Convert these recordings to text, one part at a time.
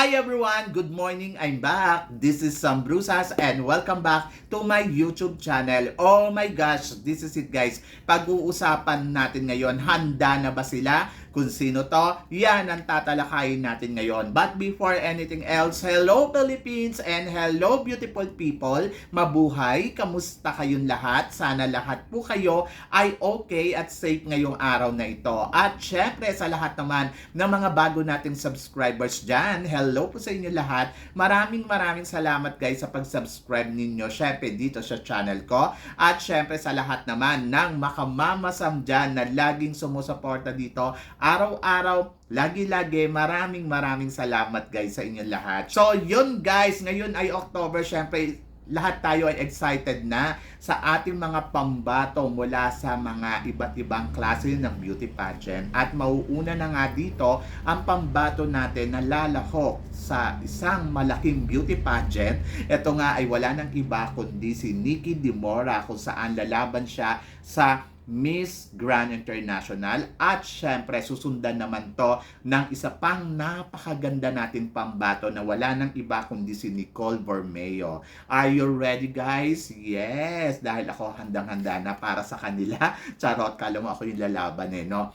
Hi everyone! Good morning! I'm back! This is Sam Brusas and welcome back to my YouTube channel. Oh my gosh! This is it guys. Pag-uusapan natin ngayon, handa na ba sila? Kung sino to, yan ang tatalakayin natin ngayon. But before anything else, hello Philippines and hello beautiful people. Mabuhay! Kamusta kayong lahat? Sana lahat po kayo ay okay at safe ngayong araw na ito. At syempre sa lahat naman ng mga bago nating subscribers dyan, hello po sa inyo lahat. Maraming salamat guys sa pag-subscribe ninyo. Syempre dito sa channel ko. At syempre sa lahat naman ng makamamasam dyan na laging sumusuporta dito. Araw-araw, lagi-lagi, maraming salamat guys sa inyong lahat. So yun guys, ngayon ay October, syempre lahat tayo ay excited na sa ating mga pambato mula sa mga iba't ibang klase ng beauty pageant. At mauuna na nga dito ang pambato natin na lalahok sa isang malaking beauty pageant. Ito nga ay wala nang iba kundi si Nikki Dimora, kung saan lalaban siya sa Miss Grand International. At syempre susundan naman to ng isa pang napakaganda natin pambato na wala nang iba kundi si Nicole Bormeo. Are you ready guys? Yes, dahil ako handang-handa na para sa kanila. Charot, kala mo ako yung lalaban no?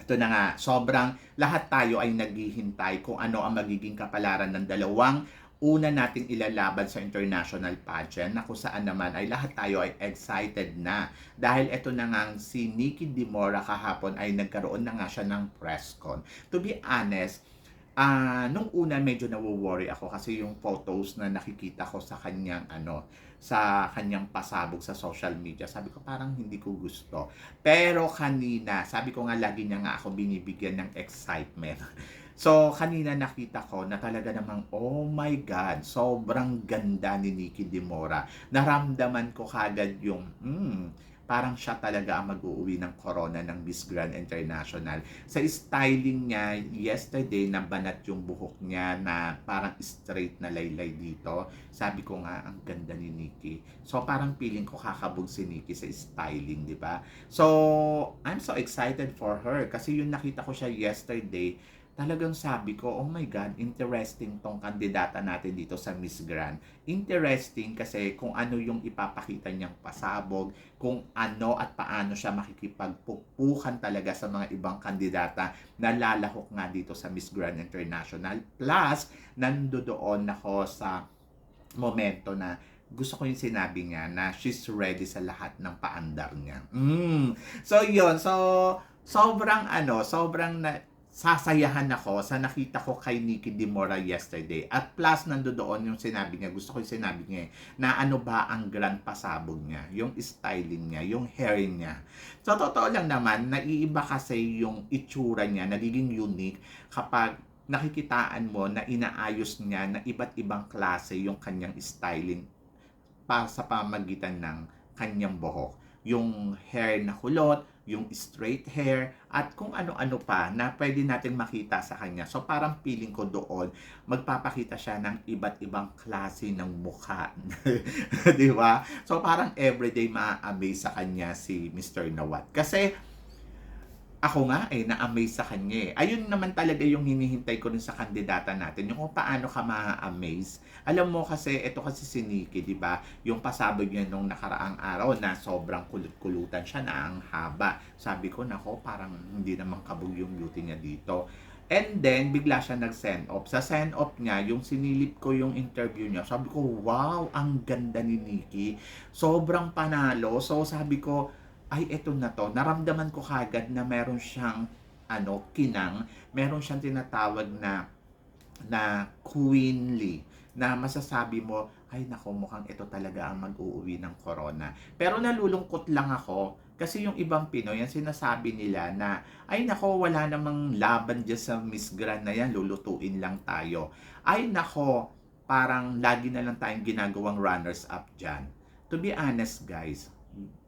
Ito na nga, sobrang lahat tayo ay naghihintay kung ano ang magiging kapalaran ng dalawang una nating ilalaban sa international pageant, na kung saan naman ay lahat tayo ay excited na. Dahil ito na nga si Nikki Dimora kahapon ay nagkaroon na nga siya ng press con. To be honest, nung una medyo nawo-worry ako kasi yung photos na nakikita ko sa kanyang sa kanyang pasabog sa social media, sabi ko parang hindi ko gusto. Pero kanina, sabi ko nga lagi niya nga ako binibigyan ng excitement. So, kanina nakita ko na talaga namang, oh my God, sobrang ganda ni Nikki Dimora. Naramdaman ko kagad yung, parang siya talaga ang mag-uuwi ng corona ng Miss Grand International. Sa styling niya, yesterday, nabanat yung buhok niya na parang straight na laylay dito. Sabi ko nga, ang ganda ni Nikki. So, parang feeling ko kakabog si Nikki sa styling, di ba? So, I'm so excited for her kasi yung nakita ko siya yesterday, talagang sabi ko, oh my God, interesting tong kandidata natin dito sa Miss Grand. Interesting kasi kung ano yung ipapakita niyang pasabog, kung ano at paano siya makikipagpupukan talaga sa mga ibang kandidata na lalahok nga dito sa Miss Grand International. Plus, nandoon ako sa momento na gusto ko yung sinabi niya na she's ready sa lahat ng paandar niya. So, yun. So, sobrang sasayahan ako sa nakita ko kay Nikki Dimora yesterday. At plus, nandoon yung sinabi niya, gusto ko yung sinabi niya, na ano ba ang grand pasabog niya, yung styling niya, yung hair niya. So, totoo lang naman, naiiba kasi yung itsura niya, nagiging unique kapag nakikitaan mo na inaayos niya na iba't ibang klase yung kanyang styling para sa pamagitan ng kanyang buhok. Yung hair na kulot, yung straight hair, at kung ano-ano pa na pwede natin makita sa kanya. So parang feeling ko doon, magpapakita siya ng iba't ibang klase ng mukha. Di ba? So parang everyday ma-amaze sa kanya si Mr. Nawat. Kasi ako nga na-amaze sa kanya Ayun naman talaga yung hinihintay ko rin sa kandidata natin, yung kung paano ka ma-amaze. Alam mo kasi, ito kasi si Nikki, di ba? Yung pasabog niya nung nakaraang araw na sobrang kulot-kulutan siya na ang haba. Sabi ko, nako, parang hindi naman kabog yung beauty niya dito. And then, bigla siya nag-send off. Sa send off niya, yung sinilip ko yung interview niya, sabi ko, wow, ang ganda ni Nikki. Sobrang panalo. So, sabi ko, ay eto na to, naramdaman ko kagad na meron siyang kinang, meron siyang tinatawag na queenly, na masasabi mo, ay nako, mukhang ito talaga ang mag-uuwi ng corona. Pero nalulungkot lang ako kasi yung ibang Pinoy, yan sinasabi nila na, ay nako, wala namang laban dyan sa Miss Grand na yan, lulutuin lang tayo. Ay nako, parang lagi na lang tayong ginagawang runners-up dyan. To be honest guys,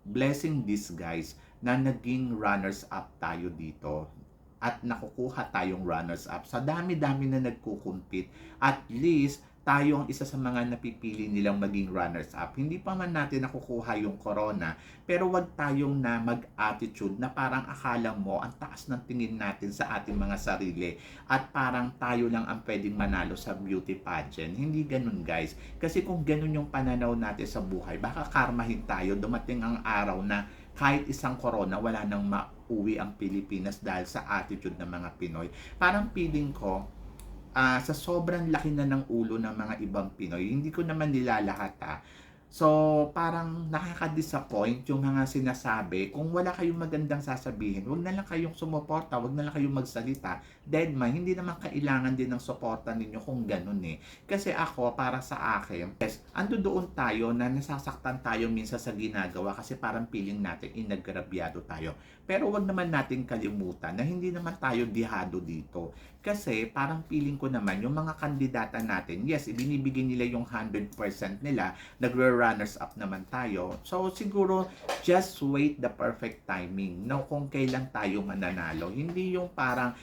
blessing this guys na naging runners-up tayo dito at nakukuha tayong runners-up sa dami-dami na nagkukumpit. At least tayo ang isa sa mga napipili nilang maging runners-up. Hindi pa man natin nakukuha yung corona, pero wag tayong na mag-attitude na parang akala mo ang taas ng tingin natin sa ating mga sarili at parang tayo lang ang pwedeng manalo sa beauty pageant. Hindi ganun, guys. Kasi kung ganun yung pananaw natin sa buhay, baka karmahin tayo. Dumating ang araw na kahit isang corona, wala nang mauwi ang Pilipinas dahil sa attitude ng mga Pinoy. Parang feeling ko, sa sobrang laki na ng ulo ng mga ibang Pinoy, hindi ko naman nilalahat So, parang nakaka-disappoint yung mga sinasabi. Kung wala kayong magandang sasabihin, wag na lang kayong sumuporta, wag na lang kayong magsalita. Deadman, hindi naman kailangan din ng suporta ninyo kung ganun eh. Kasi ako, para sa akin, yes, ando doon tayo na nasasaktan tayo minsan sa ginagawa kasi parang feeling natin inagrabyado tayo. Pero wag naman natin kalimutan na hindi naman tayo dihado dito. Kasi parang feeling ko naman, yung mga kandidata natin, yes, ibinibigay nila yung 100% nila, nagre-runners up naman tayo. So, siguro, just wait the perfect timing na kung kailan tayo mananalo. Hindi yung parang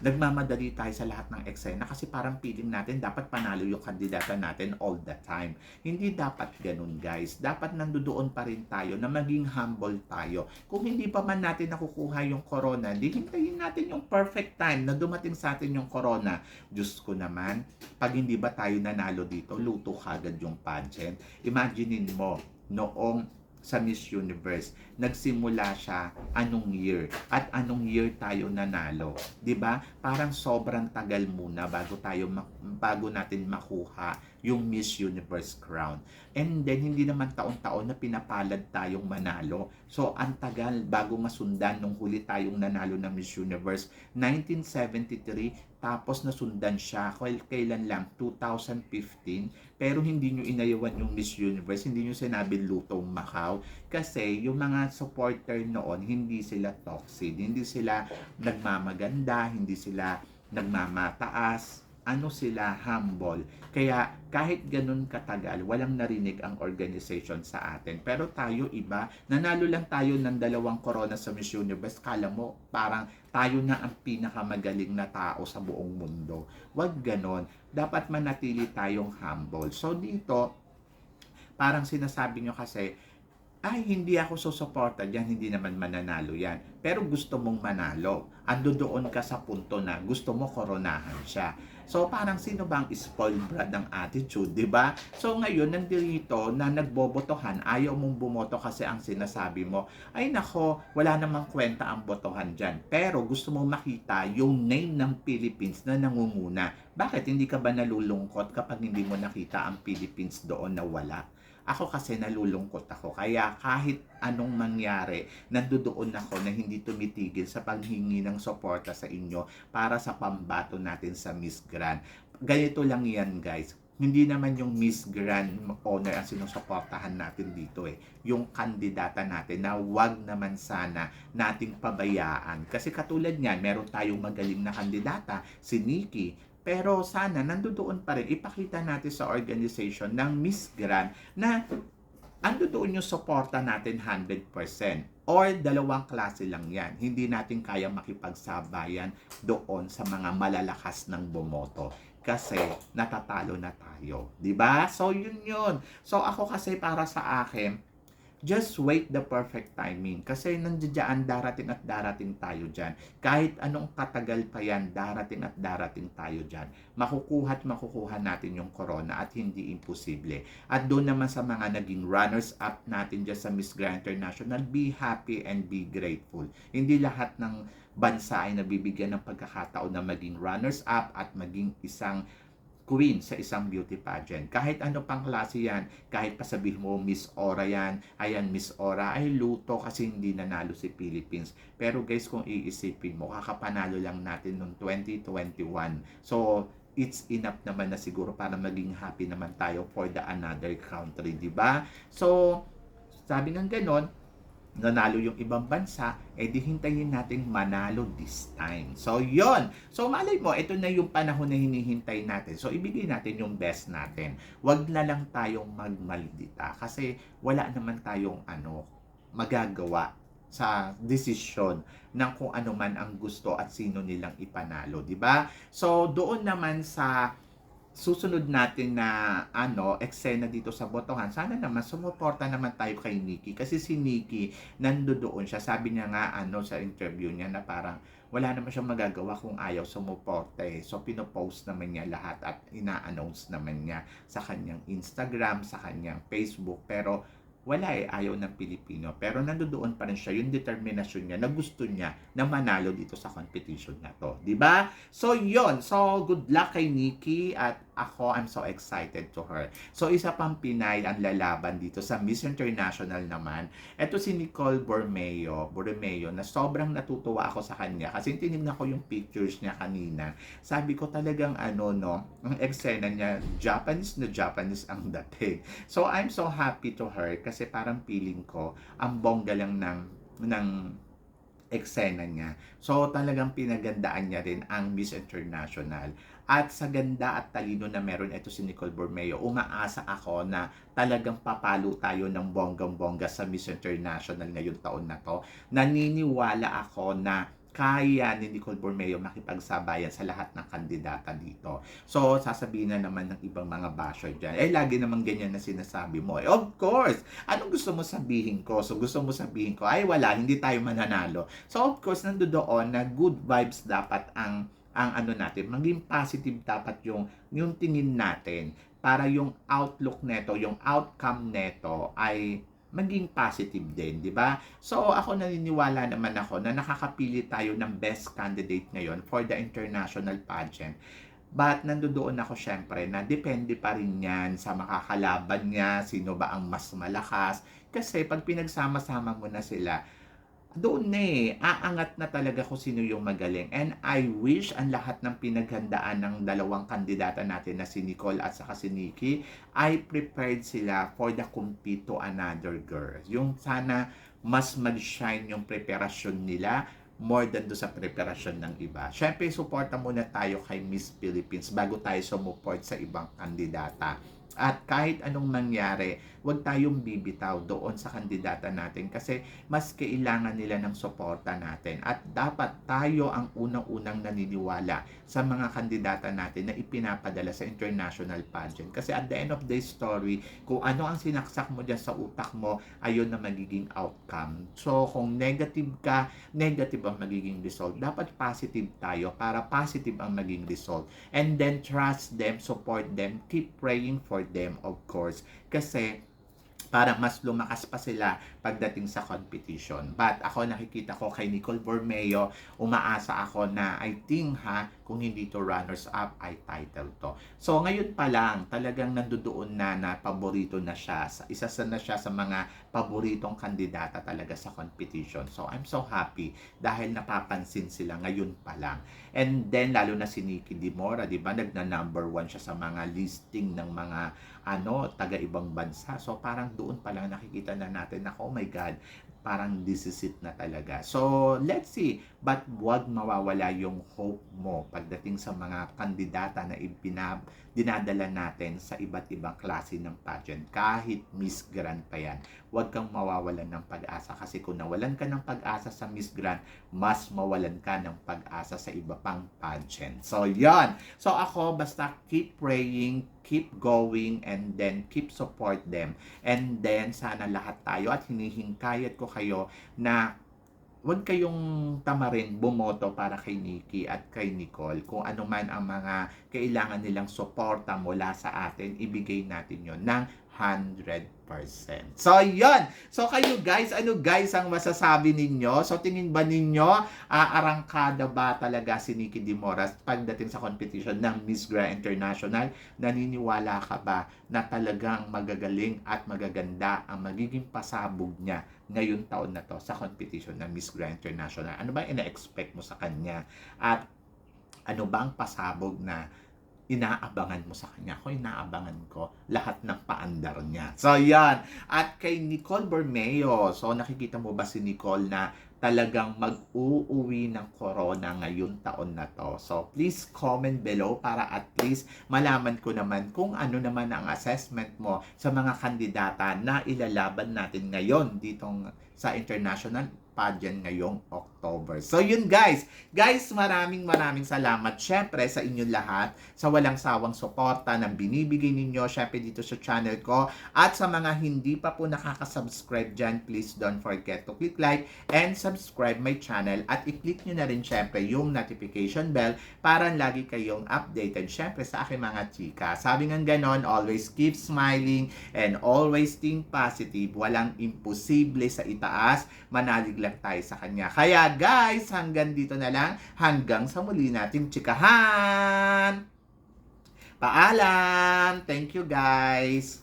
nagmamadali tayo sa lahat ng eksena kasi parang feeling natin dapat panalo yung kandidata natin all the time. Hindi dapat ganun, guys. Dapat nandoon pa rin tayo na maging humble tayo. Kung hindi pa man natin nakukuha yung corona, di hintayin natin yung perfect time na dumating sa atin yung corona. Diyos ko naman, pag hindi ba tayo nanalo dito, luto kagad yung pageant. Imaginein mo, noong sa Miss Universe, nagsimula siya anong year at anong year tayo nanalo, 'di ba? Parang sobrang tagal muna bago natin makuha yung Miss Universe crown. And then hindi naman taon-taon na pinapalad tayong manalo. So ang tagal bago masundan nung huli tayong nanalo ng Miss Universe 1973, tapos nasundan siya kailan lang 2015, pero hindi nyo inayawan yung Miss Universe, hindi nyo sinabi lutong Macau kasi yung mga supporter noon hindi sila toxic, hindi sila nagmamaganda, hindi sila nagmamataas, ano sila, humble. Kaya kahit ganun katagal, walang narinig ang organization sa atin. Pero tayo iba, nanalo lang tayo ng 2 corona sa Miss Universe. Kala mo parang tayo na ang pinakamagaling na tao sa buong mundo. Wag ganon. Dapat manatili tayong humble. So dito, parang sinasabi nyo kasi, ay, hindi ako susuporta dyan, hindi naman mananalo yan. Pero gusto mong manalo. Ando doon ka sa punto na gusto mo koronahan siya. So, parang sino bang spoiled brat ng attitude, di ba? So, ngayon, nandito na nagbobotohan, ayaw mong bumoto kasi ang sinasabi mo, ay nako, wala namang kwenta ang botohan dyan. Pero gusto mong makita yung name ng Philippines na nangunguna. Bakit hindi ka ba nalulungkot kapag hindi mo nakita ang Philippines doon na wala? Ako kasi nalulungkot ako. Kaya kahit anong mangyari, nandoon ako na hindi tumitigil sa paghingi ng suporta sa inyo para sa pambato natin sa Miss Grand. Ganito lang yan, guys. Hindi naman yung Miss Grand Honor ang sinusuportahan natin dito eh. Yung kandidata natin na wag naman sana nating pabayaan. Kasi katulad niyan, meron tayong magaling na kandidata, si Nikki. Pero sana nandoon pa rin, ipakita natin sa organization ng Miss Grand na andoon yung suporta natin 100%. Or dalawang klase lang yan. Hindi natin kaya makipagsabayan doon sa mga malalakas ng bumoto. Kasi natatalo na tayo. 'Di ba? So yun yun. So ako kasi para sa akin, just wait the perfect timing. Kasi nandiyan darating at darating tayo dyan. Kahit anong katagal pa yan, darating at darating tayo dyan. Makukuha at makukuha natin yung corona at hindi imposible. At doon naman sa mga naging runners-up natin dyan sa Miss Grand International, be happy and be grateful. Hindi lahat ng bansa ay nabibigyan ng pagkakataon na maging runners-up at maging isang queen sa isang beauty pageant. Kahit ano pang klase yan, kahit pasabihin mo Miss Ora yan, ayan Miss Ora, ay luto kasi hindi nanalo si Philippines. Pero guys, kung iisipin mo, kakapanalo lang natin noong 2021. So, it's enough naman na siguro para maging happy naman tayo for the another country, di ba? So, sabi ng ganon, nanalo yung ibang bansa, di hintayin natin manalo this time. So, yon. So, malay mo, ito na yung panahon na hinihintay natin. So, ibigay natin yung best natin. Huwag na lang tayong magmaldita kasi wala naman tayong magagawa sa desisyon ng kung ano man ang gusto at sino nilang ipanalo, di ba? So, doon naman sa susunod natin na eksena dito sa botohan, sana naman sumuporta naman tayo kay Nikki. Kasi si Nikki, nandoon siya. Sabi niya nga sa interview niya na parang wala naman siyang magagawa kung ayaw sumuporta eh. So, pinopost naman niya lahat at ina-announce naman niya sa kanyang Instagram, sa kanyang Facebook. Pero wala eh, ayaw ng Pilipino. Pero nandoon pa rin siya, yung determinasyon niya na gusto niya na manalo dito sa competition na to. Di ba? So, yon. So, good luck kay Nikki at ako, I'm so excited to her. So, isa pang Pinay ang lalaban dito sa Miss International naman. Ito si Nicole Borromeo, na sobrang natutuwa ako sa kanya. Kasi tinignan ko yung pictures niya kanina. Sabi ko talagang ang eksena niya, Japanese na Japanese ang dating. So, I'm so happy to her kasi parang feeling ko, ang bongga lang ng eksena niya. So, talagang pinagandaan niya rin ang Miss International. At sa ganda at talino na meron ito si Nicole Borromeo, umaasa ako na talagang papalo tayo ng bonggang-bongga sa Miss International ngayong taon na to. Naniniwala ako na kaya ni Nicole Borromeo makipagsabayan sa lahat ng kandidata dito. So, sasabihin na naman ng ibang mga basher dyan, lagi naman ganyan na sinasabi mo. Of course! Anong gusto mo sabihin ko? So, gusto mo sabihin ko, wala, hindi tayo mananalo. So, of course, nandoon na good vibes dapat ang natin, maging positive dapat yung tingin natin para yung outlook neto, yung outcome neto ay maging positive din, di ba? So, ako naniniwala naman ako na nakakapili tayo ng best candidate ngayon for the international pageant. But nandoon ako syempre na depende pa rin yan sa makakalaban niya, sino ba ang mas malakas. Kasi pag pinagsama-sama mo na sila, doon aangat na talaga kung sino yung magaling. And I wish ang lahat ng pinaghandaan ng dalawang kandidata natin na si Nicole at saka si Nikki ay prepared sila for the compete to another girl. Yung sana mas mag-shine yung preparasyon nila more than do sa preparasyon ng iba. Syempre, suporta muna tayo kay Miss Philippines bago tayo sumuport sa ibang kandidata. At kahit anong mangyari, huwag tayong bibitaw doon sa kandidata natin kasi mas kailangan nila ng suporta natin. At dapat tayo ang unang-unang naniniwala sa mga kandidata natin na ipinapadala sa international pageant. Kasi at the end of the story, kung ano ang sinaksak mo dyan sa utak mo, ayun na magiging outcome. So, kung negative ka, negative ang magiging result. Dapat positive tayo para positive ang maging result. And then trust them, support them, keep praying for them, of course, kasi para mas lumakas pa sila pagdating sa competition. But ako nakikita ko kay Nicole Borromeo, umaasa ako na I think kung hindi to runners-up ay title to. So ngayon pa lang, talagang nandoon na paborito na siya. Isa na siya sa mga paboritong kandidata talaga sa competition. So I'm so happy dahil napapansin sila ngayon pa lang. And then lalo na si Nikki Dimora, di ba, nagna-number 1 siya sa mga listing ng mga taga-ibang bansa. So parang doon pa lang nakikita na natin na oh my God, parang this is it na talaga. So, let's see. But wag mawawala yung hope mo pagdating sa mga kandidata na dinadala natin sa iba't ibang klase ng pageant. Kahit Miss Grand pa yan. Huwag kang mawawalan ng pag-asa. Kasi kung nawalan ka ng pag-asa sa Miss Grand, mas mawalan ka ng pag-asa sa iba pang pageant. So, yon. So, ako, basta keep praying, keep going, and then keep support them. And then, sana lahat tayo at hinihingkayat ko kayo na huwag kayong tamarin bumoto para kay Nikki at kay Nicole. Kung ano man ang mga kailangan nilang suporta mula sa atin, ibigay natin yon ng 100%. So, yon. So, kayo guys, ano guys ang masasabi ninyo? So, tingin ba ninyo, arangkada ba talaga si Nikki Dimora pagdating sa competition ng Miss Grand International? Naniniwala ka ba na talagang magagaling at magaganda ang magiging pasabog niya ngayong taon na to sa competition ng Miss Grand International? Ano ba ina-expect mo sa kanya? At ano ba ang pasabog na inaabangan mo sa kanya? Ako, inaabangan ko lahat ng paandar niya. So, yan. At kay Nicole Borromeo, so nakikita mo ba si Nicole na talagang mag-uuwi ng corona ngayong taon na to? So, please comment below para at least malaman ko naman kung ano naman ang assessment mo sa mga kandidata na ilalaban natin ngayon ditong sa international pageant ngayong October. So yun guys, maraming salamat syempre sa inyong lahat sa walang sawang suporta na binibigay ninyo syempre dito sa channel ko, at sa mga hindi pa po nakaka-subscribe dyan, please don't forget to click like and subscribe my channel, at i-click nyo na rin syempre yung notification bell para lagi kayong updated syempre sa aking mga chika. Sabi nga ganon, always keep smiling and always think positive. Walang imposible sa itaas, manalig lang tayo sa kanya. Kaya guys, hanggang dito na lang, hanggang sa muli nating chikahan. Paalam! Thank you guys!